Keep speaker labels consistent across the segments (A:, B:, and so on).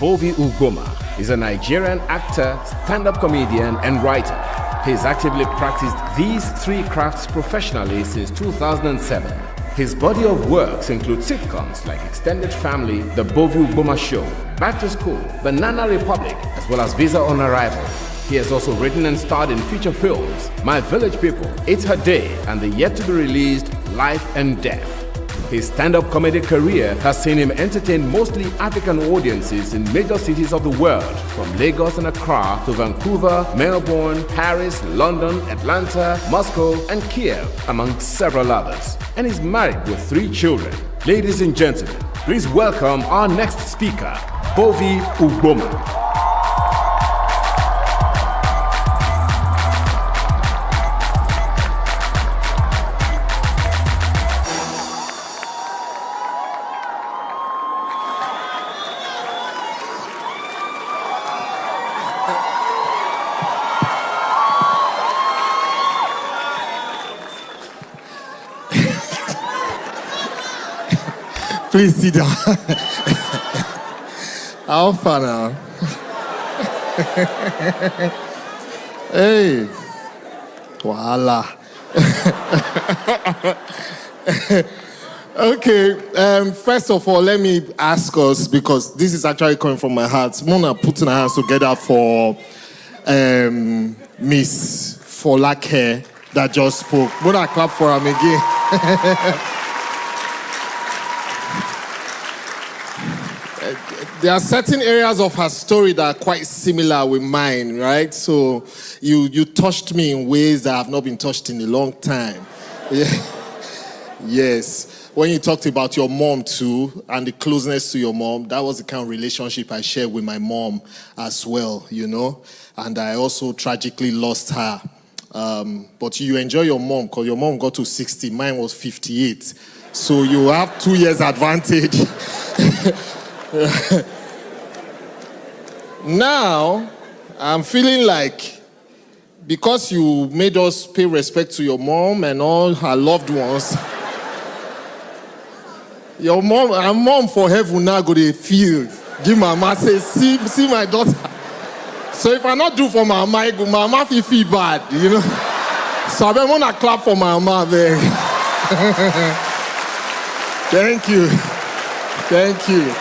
A: Bovi Ugboma is a Nigerian actor, stand-up comedian, and writer. He has actively practiced these three crafts professionally since 2007. His body of works include sitcoms like Extended Family, The Bovi Ugboma Show, Back to School, Banana Republic, as well as Visa on Arrival. He has also written and starred in feature films, My Village People, It's Her Day, and the yet-to-be-released Life and Death. His stand-up comedy career has seen him entertain mostly African audiences in major cities of the world, from Lagos and Accra to Vancouver, Melbourne, Paris, London, Atlanta, Moscow, and Kiev, among several others. And is married with 3 children. Ladies and gentlemen, please welcome our next speaker, Bovi Ugboma.
B: Please sit down. How far now? Hey. Voila. Okay, first of all, let me ask us, because this is actually coming from my heart. Mona putting our hands together for Miss Folake that just spoke. Mona, clap for him again. There are certain areas of her story that are quite similar with mine, right? So you touched me in ways that have not been touched in a long time. Yeah. Yes. When you talked about your mom too, and the closeness to your mom, that was the kind of relationship I shared with my mom as well, you know? And I also tragically lost her. But you enjoy your mom, because your mom got to 60, mine was 58. So you have 2 years advantage. Now, I'm feeling like, because you made us pay respect to your mom and all her loved ones, your mom, her mom for heaven now go to feel. Give mama, say, see my daughter. So if I not do for mama, mama feel bad, you know. So I want to clap for mama, baby. Thank you. Thank you.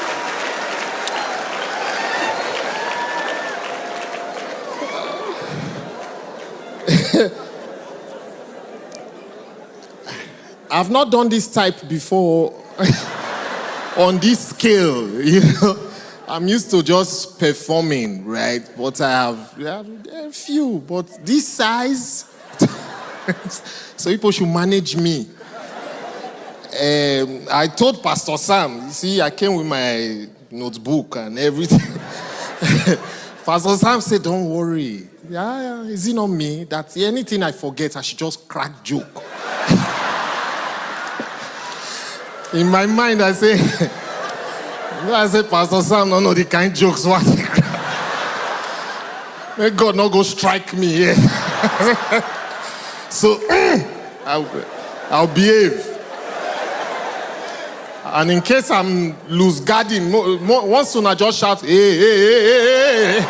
B: I've not done this type before on this scale, you know. I'm used to just performing, right? But I have a few, but this size, so people should manage me. I told Pastor Sam, you see, I came with my notebook and everything. Pastor Sam said, don't worry. Yeah, is it not me? That anything I forget, I should just crack joke. In my mind, I say, Pastor Sam, no, the kind jokes what he crack. May God not go strike me. Yeah. So, I'll behave. And in case I'm loose guarding, once soon I just shout, hey.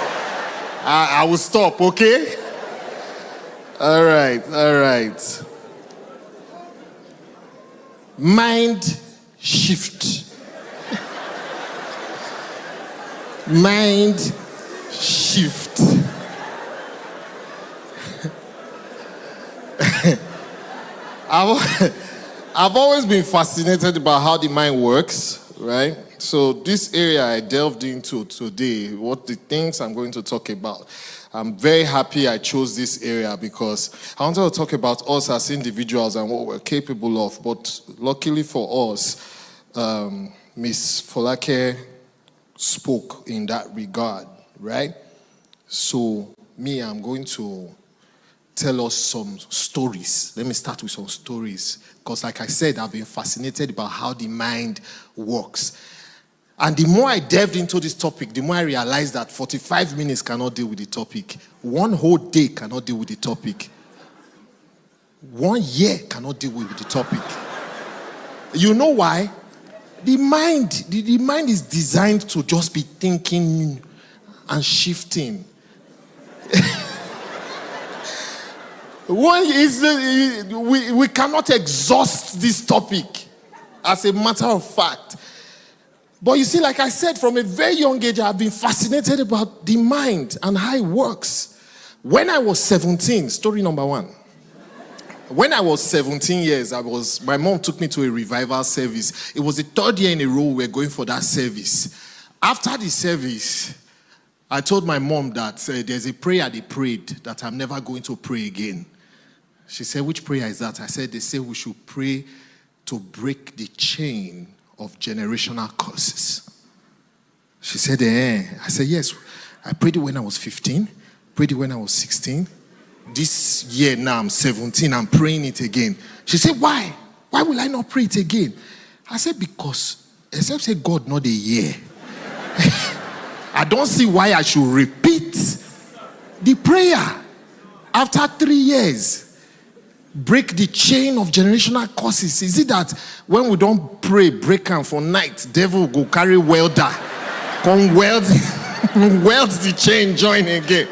B: I will stop, okay? All right. Mind shift. Mind shift. I've always been fascinated about how the mind works, right? So this area I delved into today, what the things I'm going to talk about. I'm very happy I chose this area because I wanted to talk about us as individuals and what we're capable of. But luckily for us, Miss Folake spoke in that regard, right? So I'm going to tell us some stories. Let me start with some stories. Because like I said, I've been fascinated about how the mind works. And the more I delved into this topic, the more I realized that 45 minutes cannot deal with the topic. 1 whole day cannot deal with the topic. 1 year cannot deal with the topic. You know why? The mind is designed to just be thinking and shifting. We cannot exhaust this topic as a matter of fact. But you see, like I said, from a very young age, I've been fascinated about the mind and how it works. When I was 17, story number one. When I was 17 years, my mom took me to a revival service. It was the third year in a row we were going for that service. After the service, I told my mom that there's a prayer they prayed that I'm never going to pray again. She said, which prayer is that? I said, they say we should pray to break the chain of generational curses. She said, I said, yes. I prayed it when I was 15, prayed it when I was 16. This year now I'm 17, I'm praying it again. She said, why? Why will I not pray it again? I said, because, except say God not a year. I don't see why I should repeat the prayer after 3 years. Break the chain of generational curses. Is it that when we don't pray, break them for night, devil go carry welder, come weld the chain, join again.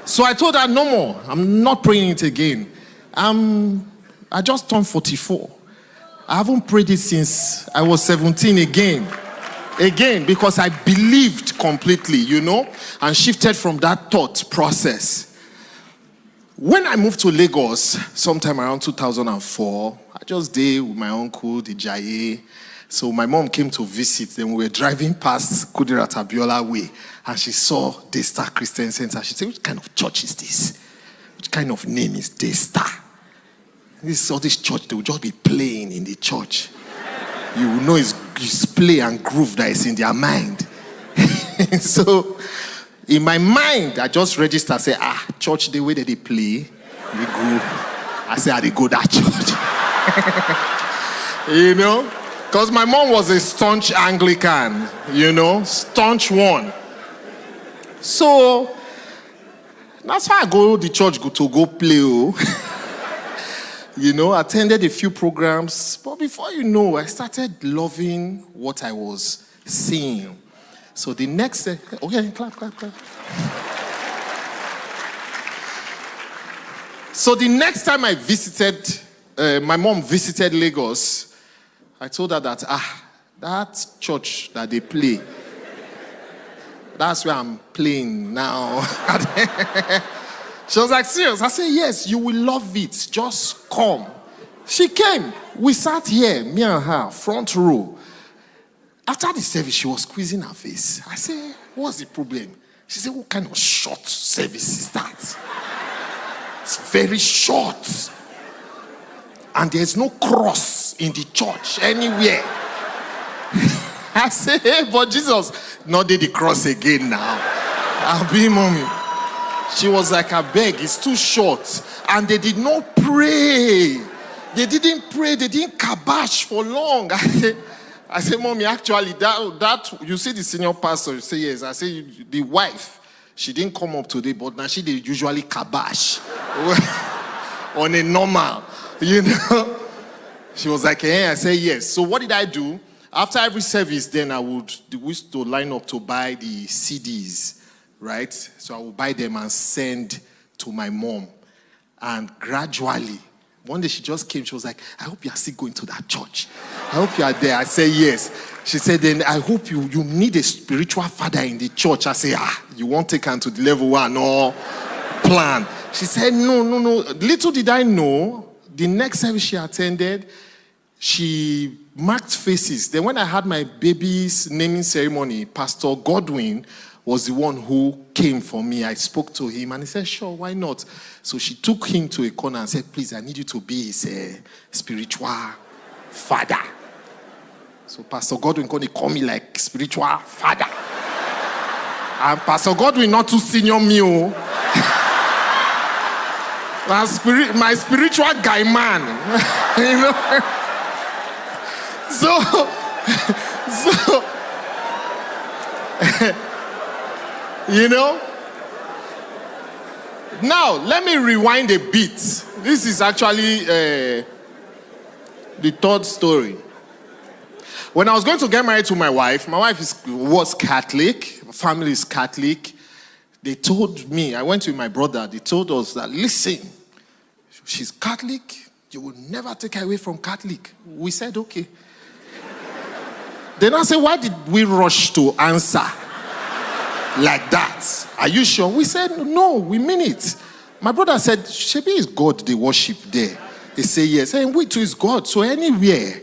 B: So I told her, no more. I'm not praying it again. I just turned 44. I haven't prayed it since I was 17 again. Because I believed completely, and shifted from that thought process. When I moved to Lagos, sometime around 2004, I just did with my uncle, the Jaye. So my mom came to visit. Then we were driving past Kudirat Abiola Way, and she saw Daystar Christian Center. She said, which kind of church is this? Which kind of name is Daystar? This church, they will just be playing in the church. You will know it's play and groove that is in their mind. So, in my mind, I just registered, say, church, the way that they play, we groove. I say, they go that church. Because my mom was a staunch Anglican, staunch one. So, that's why I go to the church to go play. Attended a few programs. But before I started loving what I was seeing. So the next... Okay, clap. So the next time I visited, my mom visited Lagos, I told her that, that church that they play, that's where I'm playing now. She was like, serious? I said, yes, you will love it. Just come. She came. We sat here, me and her, front row. After the service, she was squeezing her face. I said, what's the problem? She said, what kind of short service is that? It's very short. And there's no cross in the church anywhere. I said, hey, but Jesus, not did the cross again now. I'll be mommy. She was like, I beg, it's too short. And they did not pray. They didn't pray. They didn't kabash for long. I said, mommy, actually, that you see the senior pastor, you say, yes. I say, the wife, she didn't come up today, but now she did usually kabash on a normal, She was like, I said, yes. So what did I do? After every service, then we used to line up to buy the CDs, right? So I would buy them and send to my mom. And gradually, one day she just came, she was like, I hope you are still going to that church. I hope you are there. I said, yes. She said, then I hope you need a spiritual father in the church. I said, you won't take her to the level one or plan. She said, no. Little did I know, the next service she attended, she marked faces. Then when I had my baby's naming ceremony, Pastor Godwin was the one who came for me. I spoke to him and he said, sure, why not? So she took him to a corner and said, please, I need you to be his spiritual father. So Pastor Godwin called me like spiritual father. And Pastor Godwin not too senior me. My spiritual guy man. So now let me rewind a bit. This is actually the third story. When I was going to get married to my wife was Catholic, family is Catholic. They told me, I went with my brother, they told us that, listen, she's Catholic, you will never take her away from Catholic. We said, okay. Then I said, why did we rush to answer like that? Are you sure? We said, no, we mean it. My brother said, Shebi is God they worship there. They say yes. And we too is God. So anywhere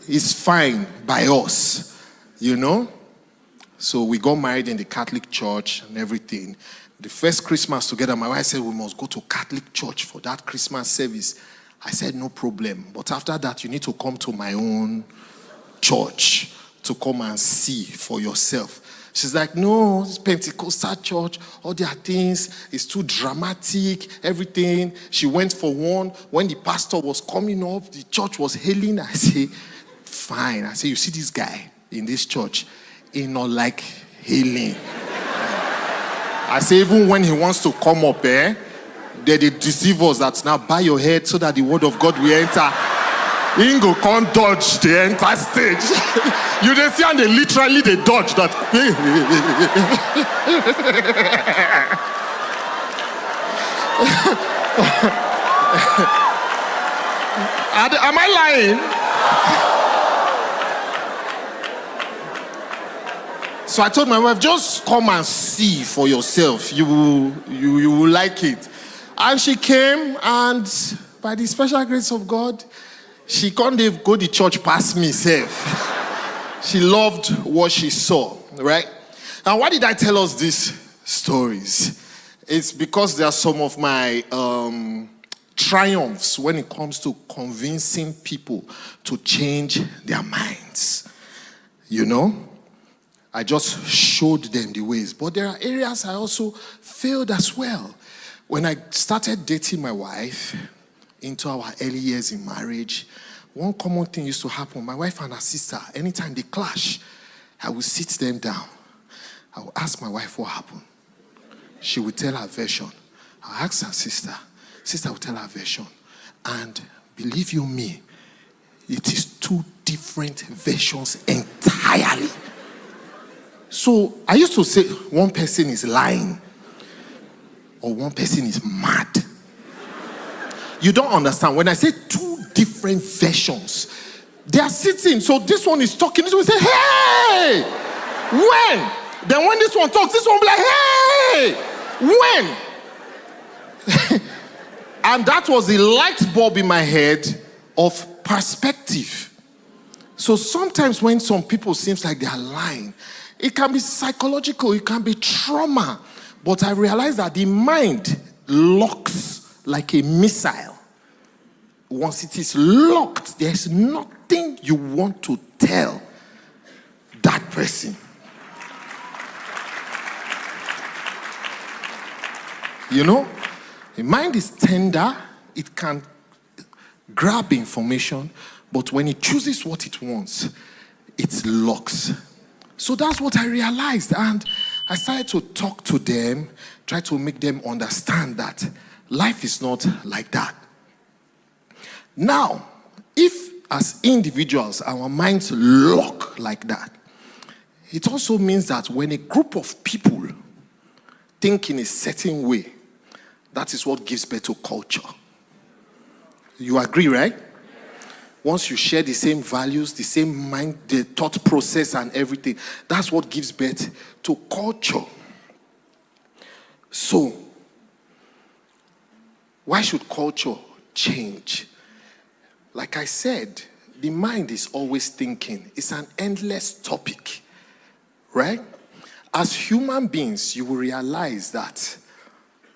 B: is fine by us. You know? So we got married in the Catholic church and everything. The first Christmas together, my wife said we must go to Catholic church for that Christmas service. I said, no problem. But after that, you need to come to my own church to come and see for yourself. She's like, no, it's Pentecostal church, all their things, it's too dramatic, everything. She went for one. When the pastor was coming up, the church was hailing. I say, fine. I say, you see this guy in this church, he not like hailing. I say, even when he wants to come up, they deceive us that now bow your head so that the word of God will enter. He ain't go can't dodge the entire stage. You they see and they literally they dodge that. Am I lying? So I told my wife, just come and see for yourself. You will like it. And she came, and by the special grace of God, she can't go to church past me, safe. She loved what she saw, right? And why did I tell us these stories? It's because they are some of my triumphs when it comes to convincing people to change their minds. You know? I just showed them the ways. But there are areas I also failed as well. When I started dating my wife, into our early years in marriage, one common thing used to happen. My wife and her sister, anytime they clash, I would sit them down. I would ask my wife what happened. She would tell her version. I ask her sister. Sister would tell her version. And believe you me, it is two different versions entirely. So I used to say one person is lying or one person is mad. You don't understand. When I say two different versions, they are sitting. So this one is talking. This one say, hey! When? Then when this one talks, this one will be like, hey! When? And that was the light bulb in my head of perspective. So sometimes when some people seems like they are lying, it can be psychological, it can be trauma. But I realize that the mind locks like a missile. Once it is locked, there's nothing you want to tell that person. You know, the mind is tender, it can grab information, but when it chooses what it wants, it locks. So that's what I realized, and I started to talk to them, try to make them understand that life is not like that. Now, if as individuals our minds lock like that, it also means that when a group of people think in a certain way, that is what gives birth to culture. You agree, right? Once you share the same values, the same mind, the thought process and everything, that's what gives birth to culture. So, why should culture change? Like I said, the mind is always thinking. It's an endless topic, right? As human beings, you will realize that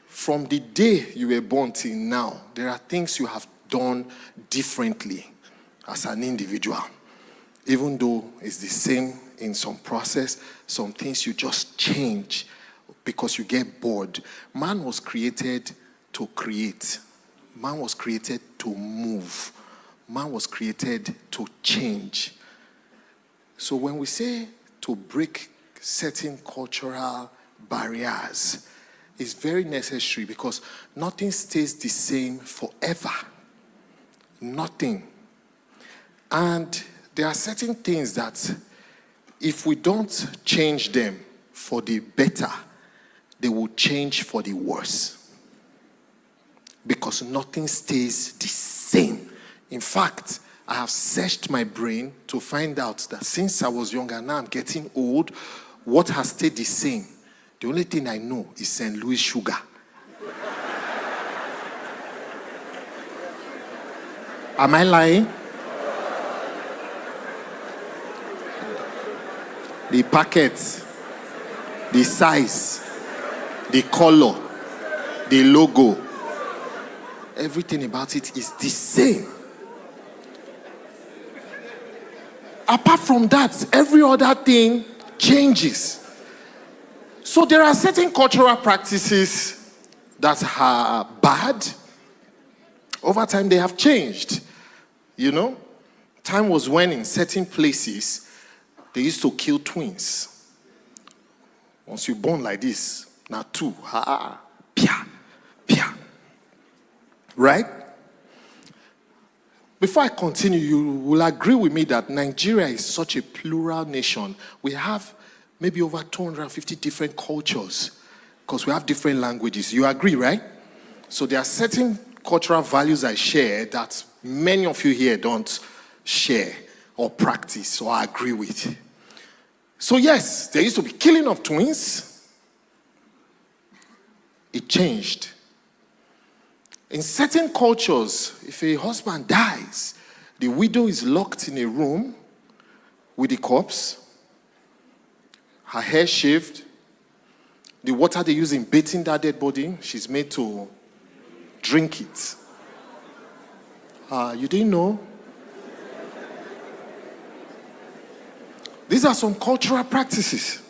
B: from the day you were born till now, there are things you have done differently as an individual. Even though it's the same in some process, some things you just change because you get bored. Man was created to create. Man was created to move. Man was created to change. So when we say to break certain cultural barriers, it's very necessary because nothing stays the same forever. Nothing. And there are certain things that if we don't change them for the better, they will change for the worse. Because nothing stays the same. In fact, I have searched my brain to find out that since I was younger, now I'm getting old, what has stayed the same? The only thing I know is St. Louis sugar. Am I lying? The packet, the size, the color, the logo, everything about it is the same. Apart from that, every other thing changes. So there are certain cultural practices that are bad. Over time, they have changed. You know, time was when in certain places, they used to kill twins. Once you're born like this, now two, pia, pia. Right? Before I continue, you will agree with me that Nigeria is such a plural nation. We have maybe over 250 different cultures because we have different languages. You agree, right? So there are certain cultural values I share that many of you here don't share or practice or agree with. So yes, there used to be killing of twins. It changed. In certain cultures, if a husband dies, the widow is locked in a room with the corpse, her hair shaved, the water they use in bathing that dead body, she's made to drink it. You didn't know? These are some cultural practices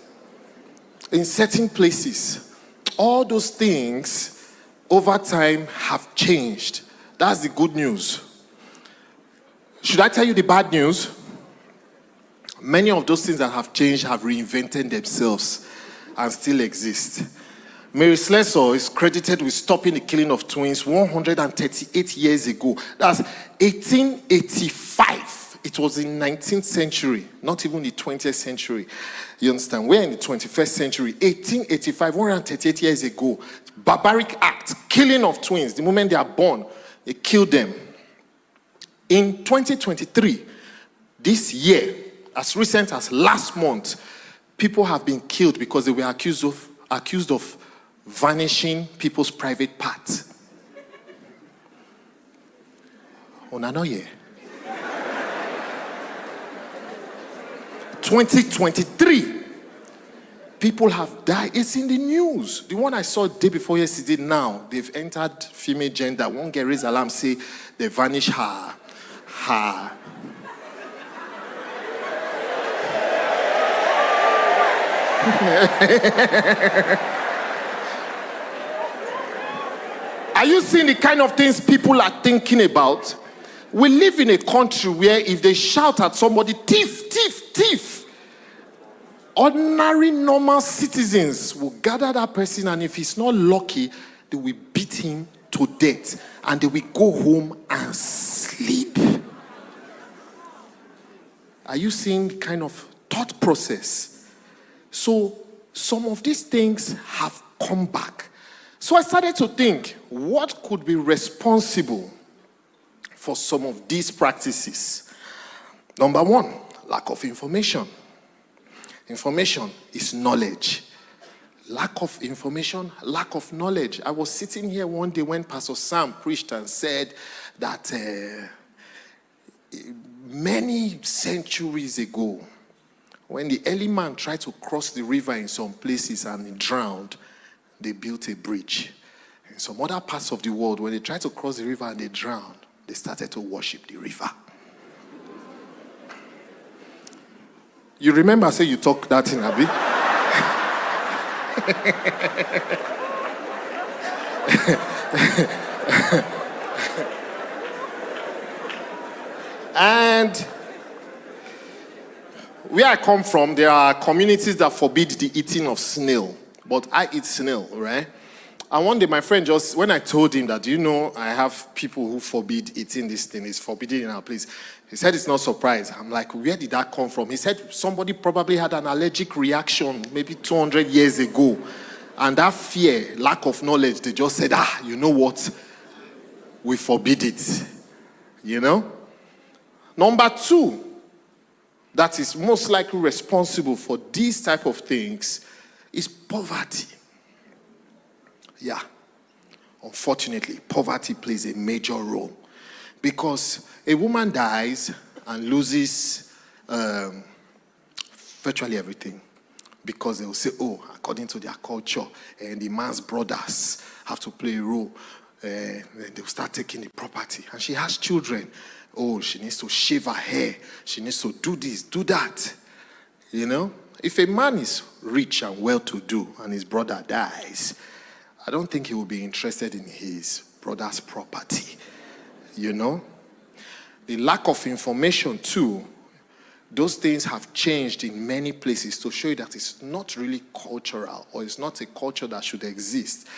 B: in certain places. All those things over time have changed. That's the good news. Should I tell you the bad news? Many of those things that have changed have reinvented themselves and still exist. Mary Slessor is credited with stopping the killing of twins 138 years ago. That's 1885. It was in the 19th century, not even the 20th century. You understand? We're in the 21st century. 1885, 138 years ago. Barbaric act, killing of twins. The moment they are born, they kill them. In 2023, this year, as recent as last month, people have been killed because they were accused of vanishing people's private parts. Onanoye. 2023, people have died. It's in the news. The one I saw the day before yesterday, now they've entered female gender. One girl raised alarm, say they vanish her. Are you seeing the kind of things people are thinking about? We live in a country where if they shout at somebody, thief, thief, thief, ordinary, normal citizens will gather that person, and if he's not lucky, they will beat him to death, and they will go home and sleep. Are you seeing the kind of thought process? So some of these things have come back. So I started to think, what could be responsible for some of these practices? Number one, lack of information. Information is knowledge. Lack of information, lack of knowledge. I was sitting here one day when Pastor Sam preached and said that many centuries ago, when the early man tried to cross the river in some places and he drowned, they built a bridge. In some other parts of the world, when they tried to cross the river and they drowned, they started to worship the river. You remember I said you talk that in Abi? And where I come from, there are communities that forbid the eating of snail. But I eat snail, right? And one day my friend when I told him that, I have people who forbid eating this thing, it's forbidden in our place. He said it's not surprised. I'm like, where did that come from? He said somebody probably had an allergic reaction maybe 200 years ago. And that fear, lack of knowledge, they just said, you know what? We forbid it. Number 2, that is most likely responsible for these type of things is poverty. Yeah. Unfortunately, poverty plays a major role. Because a woman dies and loses virtually everything. Because they will say, according to their culture, and the man's brothers have to play a role. Then they'll start taking the property. And she has children. She needs to shave her hair. She needs to do this, do that. If a man is rich and well-to-do and his brother dies, I don't think he will be interested in his brother's property. The lack of information too, those things have changed in many places to show you that it's not really cultural, or it's not a culture that should exist.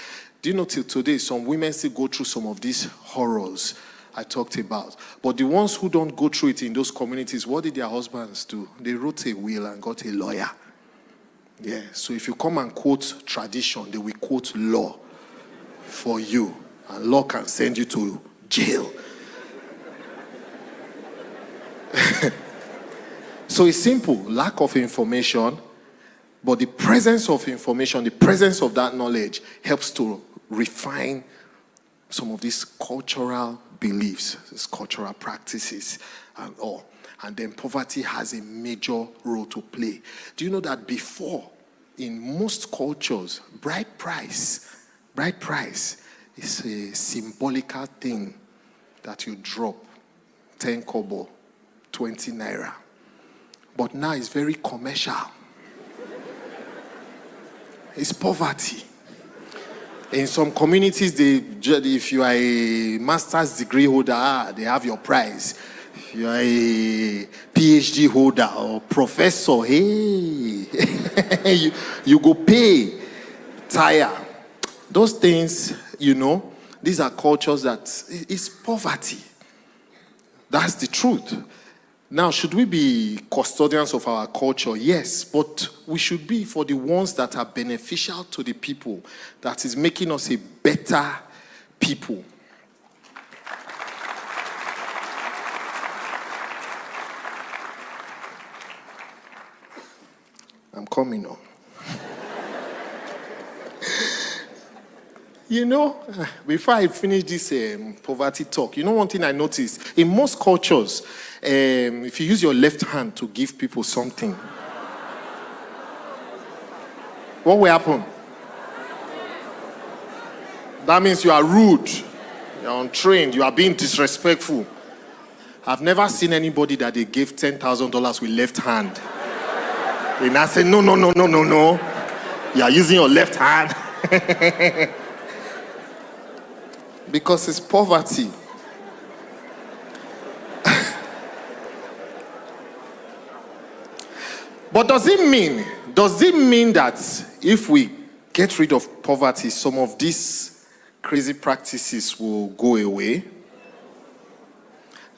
B: Do you know till today, some women still go through some of these horrors I talked about. But the ones who don't go through it in those communities, what did their husbands do? They wrote a will and got a lawyer. Yeah, so if you come and quote tradition, they will quote law for you. And law can send you to jail. So it's simple, lack of information, but the presence of information, the presence of that knowledge helps to refine some of these cultural beliefs, these cultural practices and all. And then poverty has a major role to play. Do you know that before, in most cultures, bride price is a symbolical thing that you drop, 10 kobo, 20 naira. But now it's very commercial. It's poverty. In some communities, if you are a master's degree holder, they have your prize. If you are a PhD holder or professor, hey, you go pay, tire. Those things, these are cultures that it's poverty. That's the truth. Now, should we be custodians of our culture? Yes, but we should be for the ones that are beneficial to the people, that is making us a better people. I'm coming on. Before I finish this poverty talk, one thing I noticed, in most cultures, if you use your left hand to give people something, what will happen? That means you are rude, you are untrained, you are being disrespectful. I've never seen anybody that they gave $10,000 with left hand. And I say, no. You are using your left hand. Because it's poverty. But does it mean that if we get rid of poverty, some of these crazy practices will go away?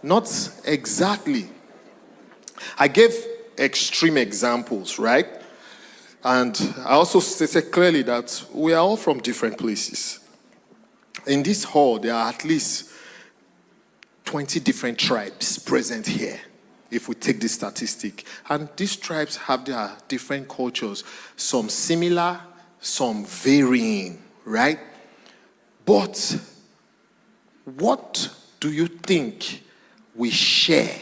B: Not exactly. I gave extreme examples, right? And I also stated clearly that we are all from different places. In this hall, there are at least 20 different tribes present here, if we take this statistic. And these tribes have their different cultures, some similar, some varying, right? But what do you think we share,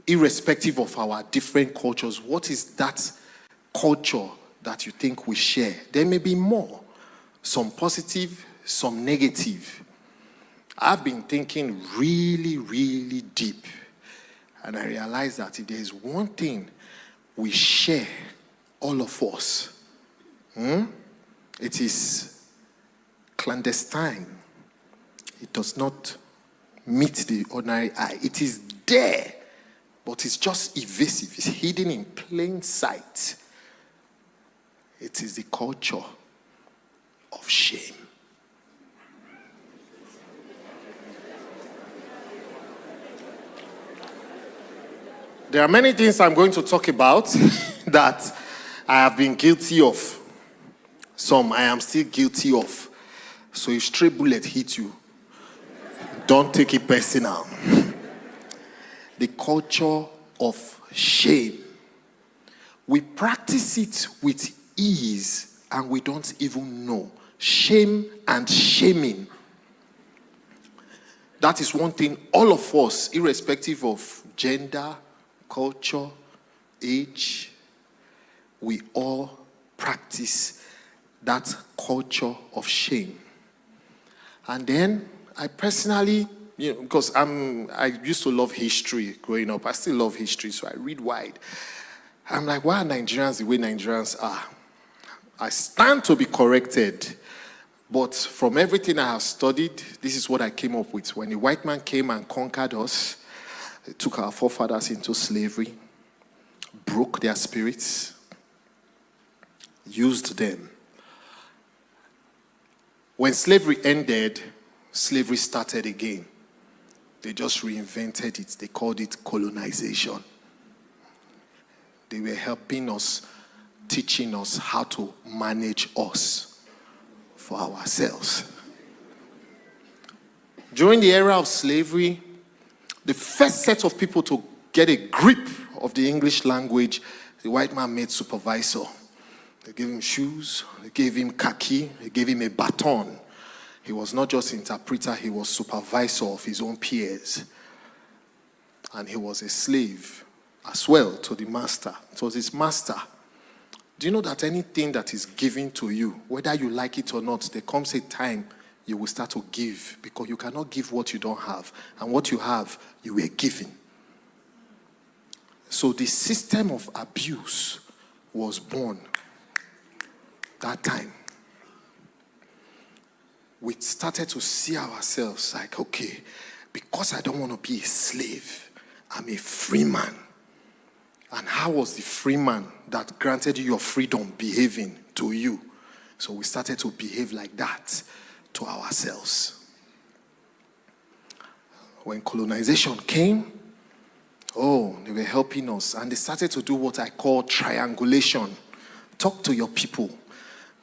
B: irrespective of our different cultures? What is that culture that you think we share? There may be more, some positive, some negative. I've been thinking really, really deep, and I realized that if there is one thing we share, all of us, it is clandestine. It does not meet the ordinary eye. It is there, but it's just evasive. It's hidden in plain sight. It is the culture of shame. There are many things I'm going to talk about that I have been guilty of. Some I am still guilty of. So if stray bullet hit you, don't take it personal. The culture of shame. We practice it with ease and we don't even know. Shame and shaming. That is one thing all of us, irrespective of gender, culture, age, we all practice that culture of shame. And then I personally, because I used to love history growing up. I still love history, so I read wide. I'm like, why are Nigerians the way Nigerians are? I stand to be corrected. But from everything I have studied, this is what I came up with. When the white man came and conquered us, they took our forefathers into slavery, broke their spirits, used them. When slavery ended, slavery started again. They just reinvented it. They called it colonization. They were helping us, teaching us how to manage us for ourselves. During the era of slavery, the first set of people to get a grip of the English language, the white man made supervisor. They gave him shoes, they gave him khaki, they gave him a baton. He was not just interpreter, he was supervisor of his own peers. And he was a slave as well to the master. It was his master. Do you know that anything that is given to you, whether you like it or not, there comes a time you will start to give, because you cannot give what you don't have. And what you have, you were given. So the system of abuse was born that time. We started to see ourselves like, okay, because I don't want to be a slave, I'm a free man. And how was the free man that granted you your freedom behaving to you? So we started to behave like that to ourselves. When colonization came, they were helping us. And they started to do what I call triangulation. Talk to your people.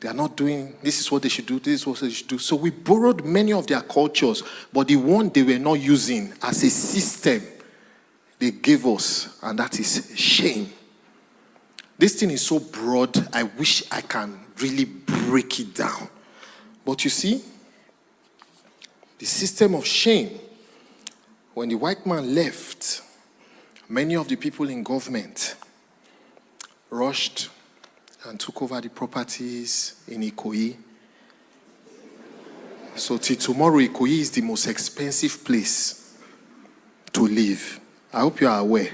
B: They are not doing, this is what they should do, this is what they should do. So we borrowed many of their cultures, but the one they were not using as a system, they gave us, and that is shame. This thing is so broad, I wish I can really break it down. But you see, the system of shame, when the white man left, many of the people in government rushed and took over the properties in Ikoyi. So till tomorrow, Ikoyi is the most expensive place to live. I hope you are aware.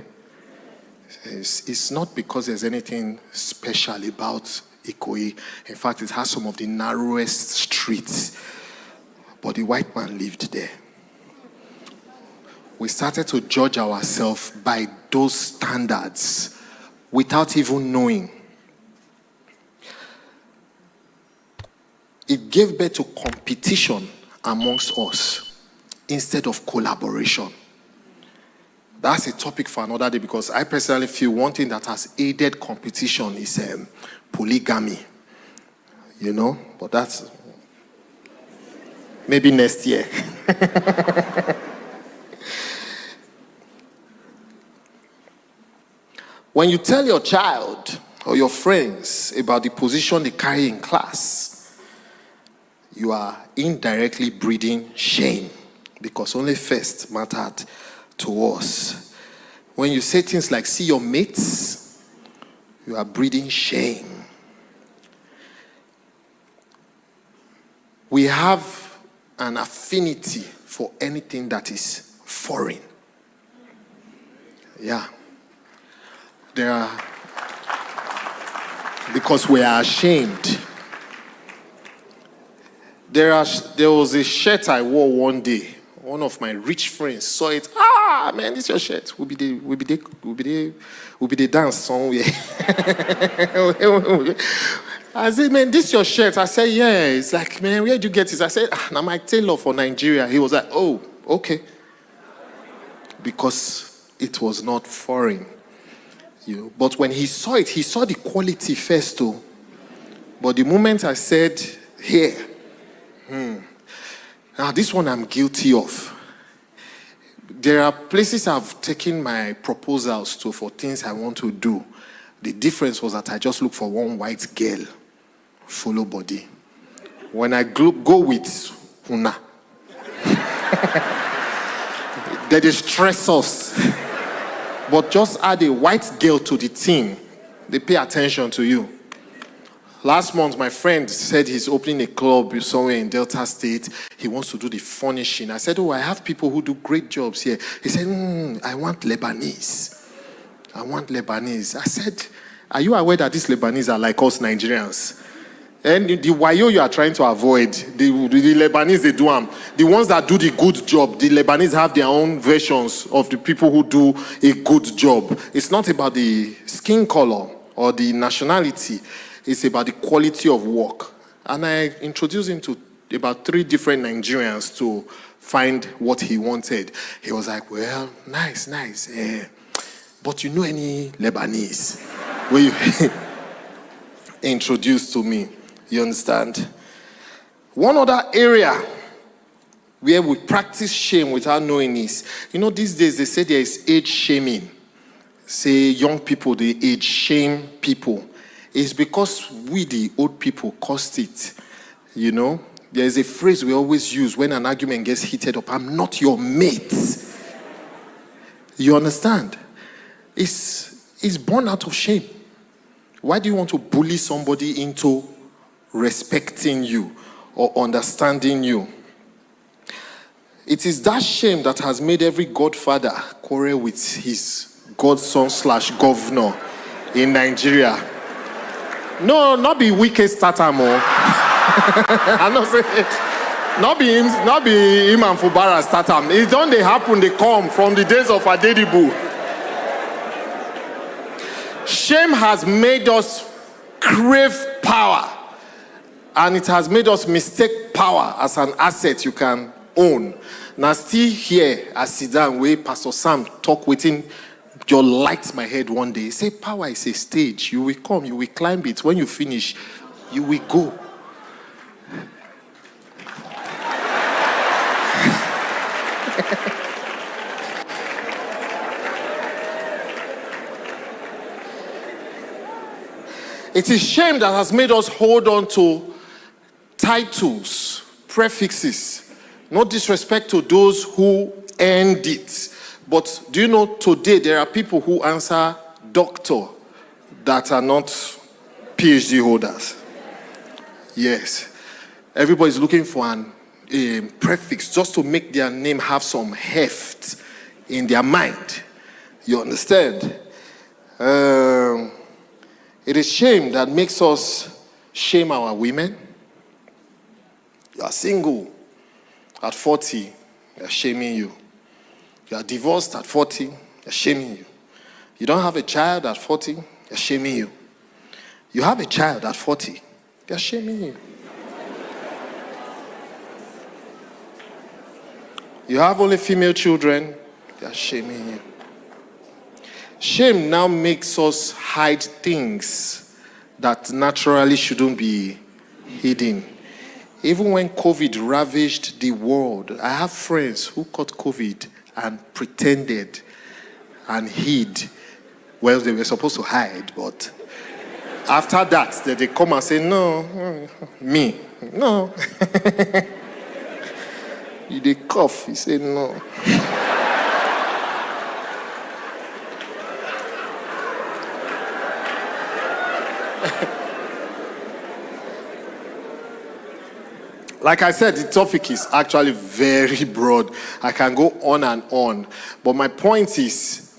B: It's not because there's anything special about Ikoyi. In fact, it has some of the narrowest streets. But the white man lived there. We started to judge ourselves by those standards without even knowing. It gave birth to competition amongst us instead of collaboration. That's a topic for another day, because I personally feel one thing that has aided competition is polygamy. But that's maybe next year. When you tell your child or your friends about the position they carry in class, you are indirectly breeding shame, because only first mattered to us. When you say things like, see your mates, you are breeding shame. We have an affinity for anything that is foreign. Yeah. Because we are ashamed. There was a shirt I wore one day. One of my rich friends saw it. Man, this is your shirt. We'll be the dance somewhere. I said, man, this your shirt? I said, yeah. It's like, man, where did you get this? I said, now my tailor for Nigeria. He was like, oh, okay. Because it was not foreign. But when he saw it, he saw the quality first too. But the moment I said, here, now this one I'm guilty of. There are places I've taken my proposals to for things I want to do. The difference was that I just look for one white girl, follow body. When I go with Una, they distress us. But just add a white girl to the team, they pay attention to you. Last month, my friend said he's opening a club somewhere in Delta State. He wants to do the furnishing. I said, oh, I have people who do great jobs here. He said, I want Lebanese. I want Lebanese. I said, are you aware that these Lebanese are like us Nigerians? And the wayo you are trying to avoid, the Lebanese, they do them. The ones that do the good job, the Lebanese have their own versions of the people who do a good job. It's not about the skin color or the nationality. It's about the quality of work. And I introduced him to about 3 different Nigerians to find what he wanted. He was like, well, nice. But you know any Lebanese? Where you introduced to me. You understand? One other area where we practice shame without knowing is, these days they say there is age shaming. Say young people, they age shame people. It's because we, the old people, caused it. There's a phrase we always use when an argument gets heated up. I'm not your mate. You understand? It's born out of shame. Why do you want to bully somebody into respecting you or understanding you? It is that shame that has made every godfather quarrel with his godson/governor in Nigeria. No, not be wicked starter more. I'm not saying not be Imam Fubara starter. It's done they happen, they come from the days of Adedibu. Shame has made us crave power. And it has made us mistake power as an asset you can own. Now still here as Sidan where Pastor Sam talk within your light my head one day. Say power is a stage. You will come, you will climb it. When you finish, you will go. It is shame that has made us hold on to titles, prefixes. No disrespect to those who earned it. But do you know today there are people who answer doctor that are not PhD holders? Yes. Everybody's looking for a prefix just to make their name have some heft in their mind. You understand? It is shame that makes us shame our women. You are single at 40, they're shaming you. You are divorced at 40, they're shaming you. You don't have a child at 40, they're shaming you. You have a child at 40, they're shaming you. You have only female children, they're shaming you. Shame now makes us hide things that naturally shouldn't be hidden. Even when COVID ravaged the world, I have friends who caught COVID and pretended and hid. Well, they were supposed to hide, but after that, they come and say, no, me, no. They cough, he said, no. Like I said, the topic is actually very broad. I can go on and on. But my point is,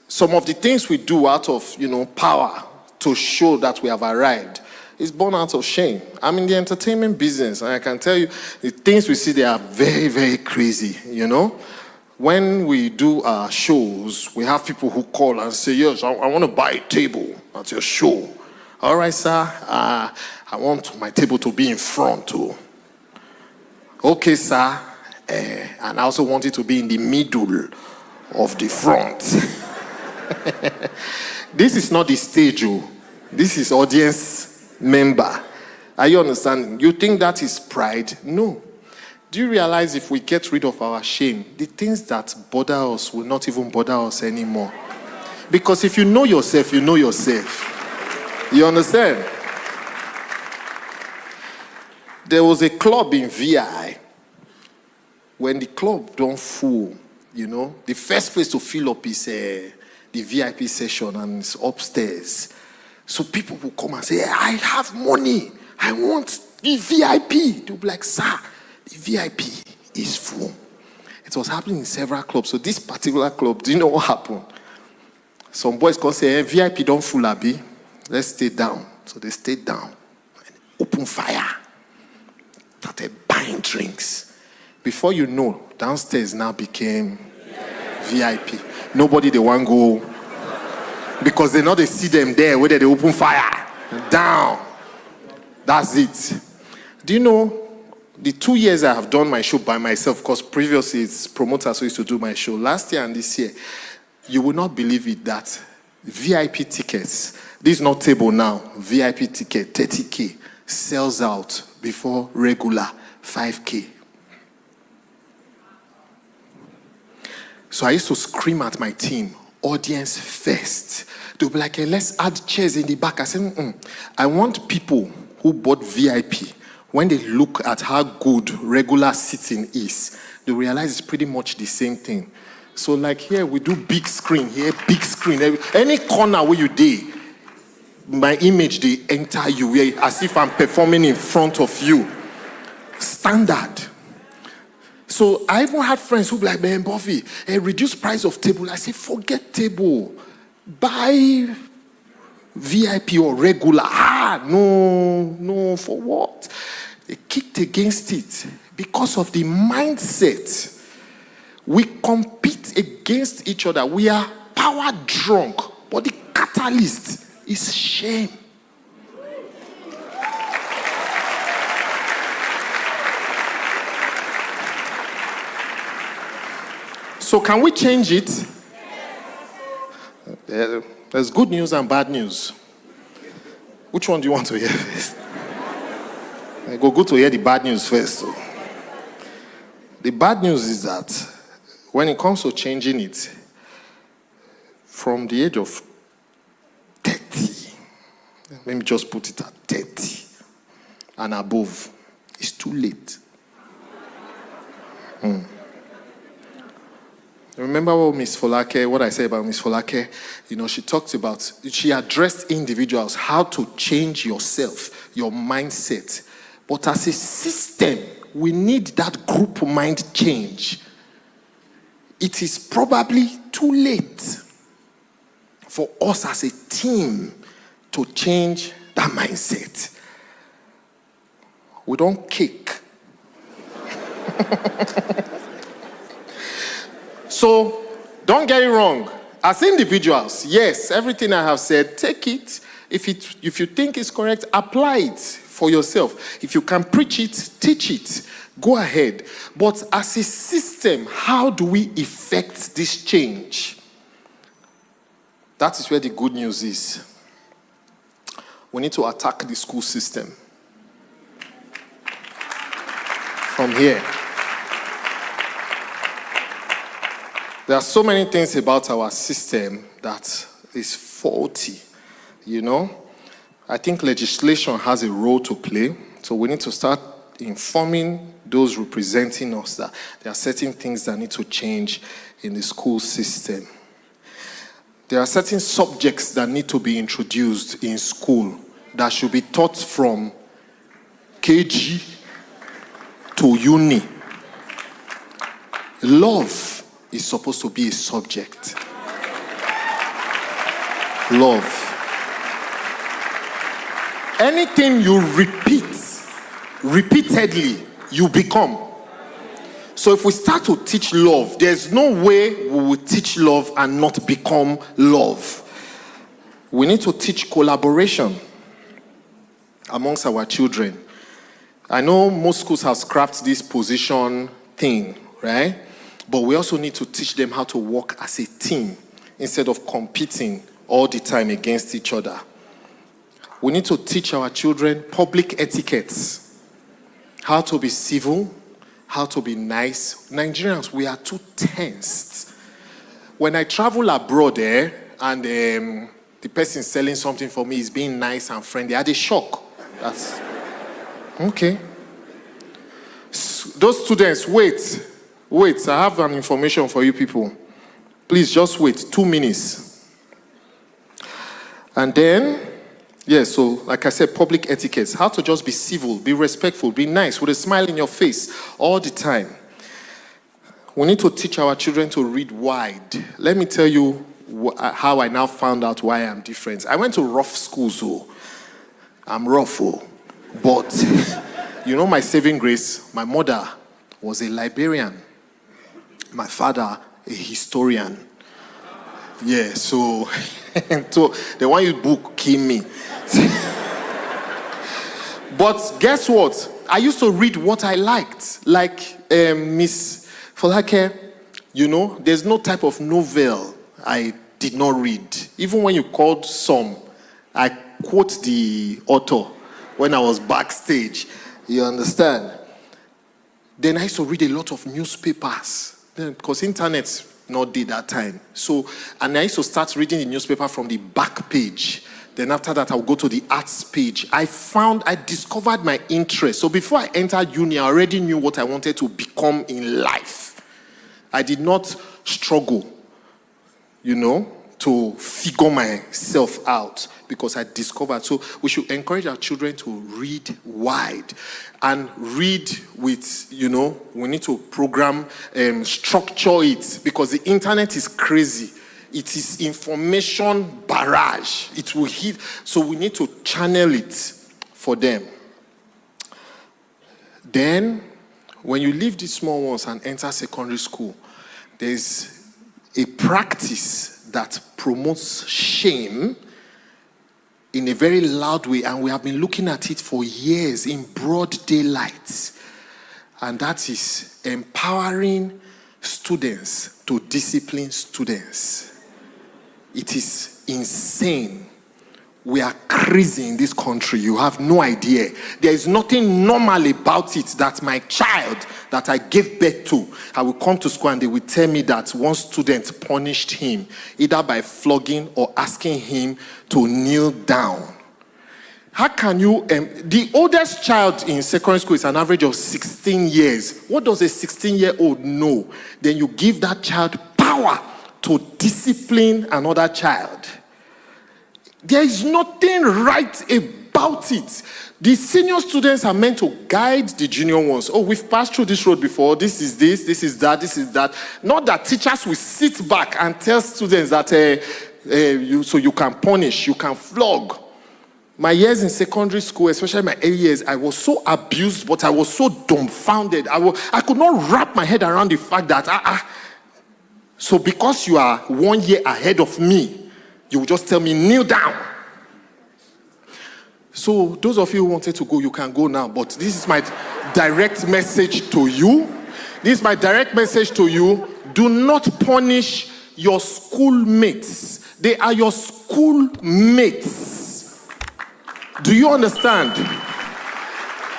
B: some of the things we do out of, power to show that we have arrived is born out of shame. I'm in the entertainment business, and I can tell you, the things we see, they are very, very crazy, When we do our shows, we have people who call and say, yes, I want to buy a table at your show. All right, sir. I want my table to be in front too. Okay, sir. And I also want it to be in the middle of the front. This is not the stage, oh. This is audience member. Are you understanding? You think that is pride? No. Do you realize if we get rid of our shame, the things that bother us will not even bother us anymore? Because if you know yourself, you know yourself. You understand? There was a club in VI. When the club don't full, the first place to fill up is the VIP session, and it's upstairs. So people will come and say, I have money. I want the VIP. They'll be like, sir, the VIP is full. It was happening in several clubs. So this particular club, do you know what happened? Some boys come say, hey, VIP don't full, Abi. Let's stay down. So they stayed down. Open fire. Started buying drinks. Before you know, downstairs now became VIP. Nobody they want go. Because they know they see them there, whether they open fire. Down. That's it. Do you know, the 2 years I have done my show by myself, because previously it's promoters who used to do my show. Last year and this year, you will not believe it that VIP tickets, this is not table now, VIP ticket, 30K, sells out before regular 5K. So I used to scream at my team, audience first. They'll be like, hey, let's add chairs in the back. I said, I want people who bought VIP, when they look at how good regular seating is, they realize it's pretty much the same thing. So like here, we do big screen, here, big screen. Any corner where you did, my image, they enter you, as if I'm performing in front of you. Standard. So I even had friends who be like, man, Bovi, reduce price of table. I say, forget table. Buy VIP or regular. No, for what? They kicked against it because of the mindset. We compete against each other. We are power drunk, but the catalyst is shame. So can we change it? There's good news and bad news. Which one do you want to hear first? I go to hear the bad news first. So. The bad news is that when it comes to changing it, from the age of 30, let me just put it at 30 and above, it's too late. Remember what I said about Miss Folake? She talked about, she addressed individuals, how to change yourself, your mindset. But as a system, we need that group mind change. It is probably too late for us as a team to change that mindset. We don't kick. So, don't get it wrong. As individuals, yes, everything I have said, take it. If you think it's correct, apply it for yourself. If you can preach it, teach it. Go ahead. But as a system, how do we effect this change? That is where the good news is. We need to attack the school system. From here. There are so many things about our system that is faulty, I think legislation has a role to play. So we need to start informing those representing us that there are certain things that need to change in the school system. There are certain subjects that need to be introduced in school that should be taught from KG to uni. Love is supposed to be a subject. Love. Anything you repeat repeatedly, you become. So if we start to teach love, there's no way we will teach love and not become love. We need to teach collaboration. amongst our children. I know most schools have scrapped this position thing, right? But we also need to teach them how to work as a team instead of competing all the time against each other. We need to teach our children public etiquettes, how to be civil, how to be nice. Nigerians, we are too tensed. When I travel abroad and the person selling something for me is being nice and friendly, I had a shock. That's okay. Those students, wait. I have an information for you people. Please just wait 2 minutes. And then, so like I said, public etiquette. How to just be civil, be respectful, be nice, with a smile in your face all the time. We need to teach our children to read wide. Let me tell you how I now found out why I'm different. I went to rough schools, so I'm rough, but you know my saving grace? My mother was a librarian. My father, a historian. Yeah, so the one you book killed me. But guess what? I used to read what I liked. Like Miss Folake, there's no type of novel I did not read. Even when you called some, I quote the author when I was backstage. You understand? Then I used to read a lot of newspapers. Because internet's not there that time. And I used to start reading the newspaper from the back page. Then after that, I'll go to the arts page. I discovered my interest. So before I entered uni, I already knew what I wanted to become in life. I did not struggle, to figure myself out because I discovered. So we should encourage our children to read wide and read with, we need to program, structure it because the internet is crazy. It is information barrage. It will hit. So we need to channel it for them. Then, when you leave these small ones and enter secondary school, there's a practice that promotes shame in a very loud way, and we have been looking at it for years in broad daylight. And that is empowering students to discipline students. It is insane. We are crazy in this country. You have no idea. There is nothing normal about it that my child that I gave birth to, I will come to school and they will tell me that one student punished him, either by flogging or asking him to kneel down. How can you, the oldest child in secondary school is an average of 16 years. What does a 16-year-old know? Then you give that child power to discipline another child. There is nothing right about it. The senior students are meant to guide the junior ones. Oh, we've passed through this road before. This is this is that, this is that. Not that teachers will sit back and tell students that so you can punish, you can flog. My years in secondary school, especially my early years, I was so abused, but I was so dumbfounded. I could not wrap my head around the fact that, so because you are 1 year ahead of me, you will just tell me, kneel down. So those of you who wanted to go, you can go now. But this is my direct message to you. This is my direct message to you. Do not punish your schoolmates. They are your schoolmates. Do you understand?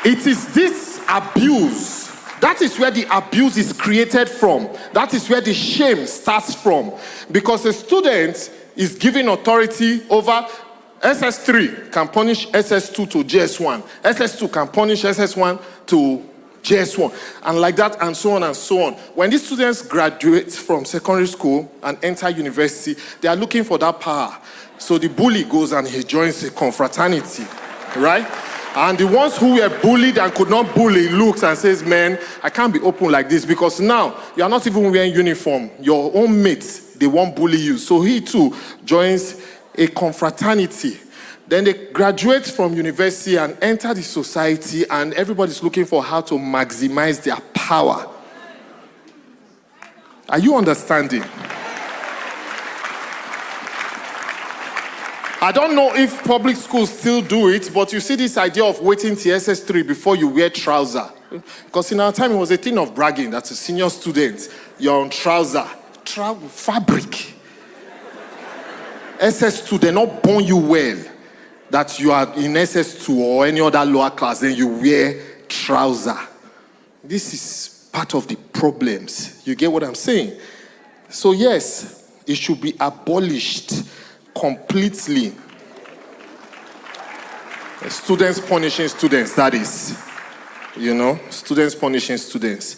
B: It is this abuse. That is where the abuse is created from. That is where the shame starts from. Because a student is given authority over SS3 can punish SS2 to JS1. SS2 can punish SS1 to JS1. And like that, and so on and so on. When these students graduate from secondary school and enter university, they are looking for that power. So the bully goes and he joins a confraternity, right? And the ones who were bullied and could not bully looks and says, man, I can't be open like this because now you are not even wearing uniform. Your own mates, they won't bully you. So he too joins a confraternity. Then they graduate from university and enter the society, and everybody's looking for how to maximize their power. Are you understanding? I don't know if public schools still do it, but you see this idea of waiting till SS3 before you wear trouser. Because in our time, it was a thing of bragging that a senior student, you're on trouser. Fabric. SS2, they not born you well. That you are in SS2 or any other lower class, then you wear trouser. This is part of the problems. You get what I'm saying? So yes, it should be abolished completely. Students punishing students, that is. You know, students punishing students.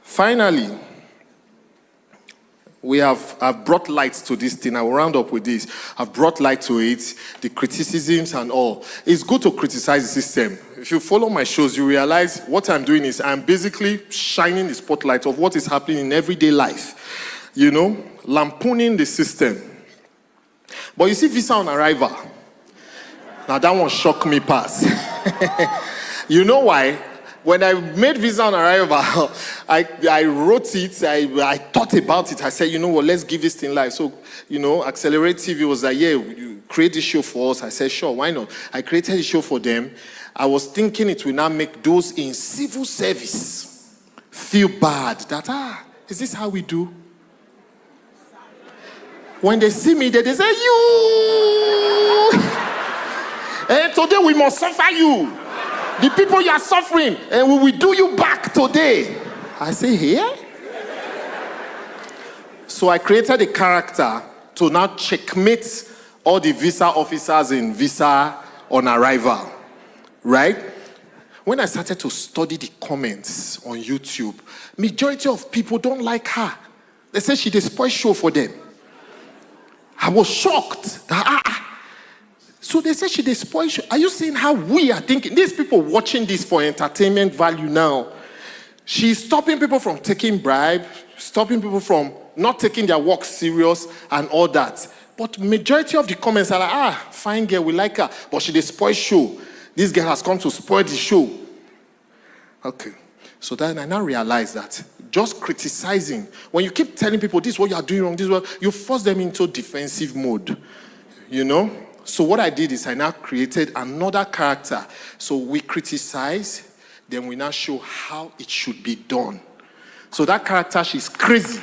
B: Finally, I've brought light to this thing. I will round up with this. I've brought light to it, the criticisms and all. It's good to criticize the system. If you follow my shows, you realize what I'm doing is I'm basically shining the spotlight of what is happening in everyday life. You know, lampooning the system. But you see visa on arrival. Now that one shocked me past. You know why? When I made visa on arrival, I wrote it, I thought about it. I said, you know what, let's give this thing life. So, you know, Accelerate TV was like, yeah, you create this show for us. I said, sure, why not? I created a show for them. I was thinking it will now make those in civil service feel bad. That, is this how we do? When they see me, they say, you! And today we must suffer you. The people you are suffering, and we will do you back today. I say, here? So I created a character to now checkmate all the visa officers in visa on arrival, right? When I started to study the comments on YouTube, majority of people don't like her. They say she did spoil show for them. I was shocked. So they say she did spoil show. Are you seeing how we are thinking? These people watching this for entertainment value now. She's stopping people from taking bribe, stopping people from not taking their work serious and all that. But majority of the comments are like, fine girl, we like her, but she did spoil show. This girl has come to spoil the show. Okay. So then I now realize that just criticizing, when you keep telling people this is what you are doing wrong, this is what, you force them into defensive mode. You know? So what I did is I now created another character. So we criticize, then we now show how it should be done. So that character, she's crazy.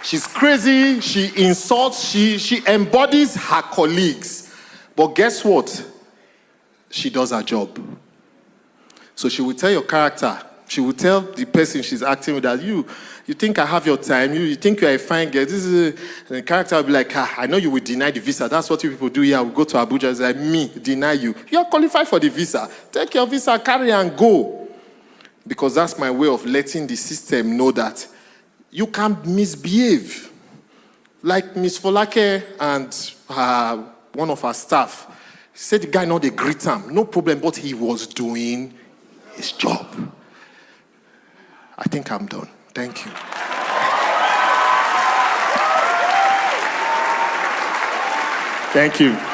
B: She's crazy, she insults, she embodies her colleagues. But guess what? She does her job. So she will tell your character, she will tell the person she's acting with that, you think I have your time, you think you're a fine girl. This is the character will be like, I know you will deny the visa. That's what you people do here. We'll go to Abuja. It's like, me, deny you. You're qualified for the visa. Take your visa, carry and go. Because that's my way of letting the system know that you can't misbehave. Like Miss Folake and one of her staff said the guy not they greet him. No problem, but he was doing his job. I think I'm done. Thank you. Thank you.